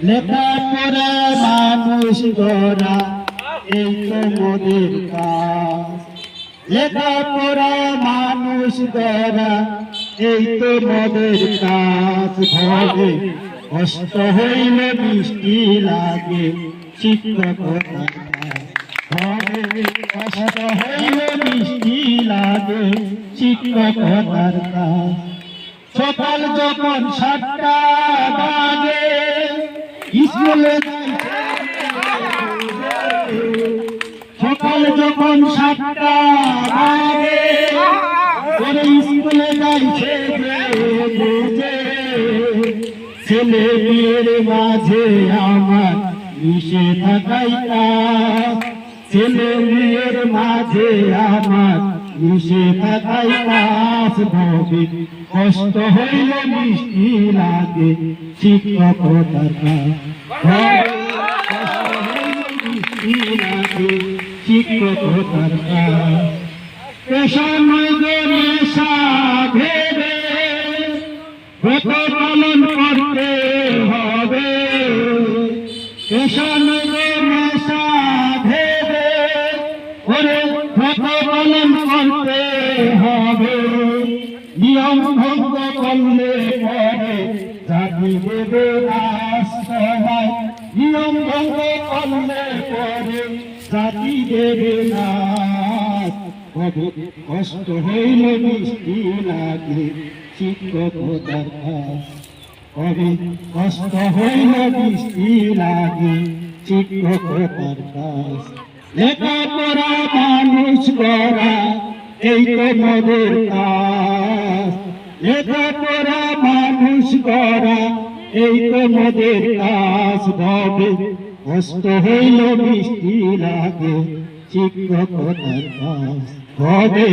লেখাপড়া মানুষ গড়া এই তো মোদের কাজ। লেখাপড়া মানুষ গড়া এই তো মোদের কাজ। ভবে কষ্ট হইলে বৃষ্টি লাগে শিক্ষকতার কাজ। ভবে কষ্ট হইলে বৃষ্টি লাগে শিক্ষকতার কাজ। সকাল যখন 7টা বাজে স্কুলে যাইতে, সকাল যখন 7টা বাজে স্কুলে যাইছে বুঝে। ছেলে মেয়ের মাঝে আমার মিশে থাকাই কাজ। ছেলে মেয়ের মাঝে আমার মিশে থাকাই কাজ। ভবে কষ্ট হইলে বৃষ্টি লাগে শিক্ষকতার কাজ। বৃষ্টি লাগে শিক্ষকতার কাজ। পেশা নয় গো নেশা ভেবে ব্রত পালন করতে হবে। পেশা নয় গো নেশা ভেবে ওরে ব্রত পালন করতে হবে। নিয়ম ভঙ্গ করলে পরে জাতি দেবে আশ্রয়। নিয়ম ভঙ্গ করলে পরে জাতি দেবে না। কষ্ট হইলে বৃষ্টি লাগে শিক্ষকতার কাজ। কষ্ট হইলে বৃষ্টি লাগে শিক্ষকতার কাজ। লেখাপড়া মানুষ গড়া এই তো মোদের কাজ। লেখাপড়া মানুষ গড়া এই তো মোদের কাজ। ভবে কষ্ট হইলে বৃষ্টি লাগে শিক্ষকতার কাজ। ভবে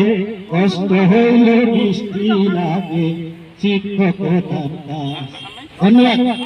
কষ্ট হইলে বৃষ্টি লাগে শিক্ষকতার কাজ। ধন্যবাদ।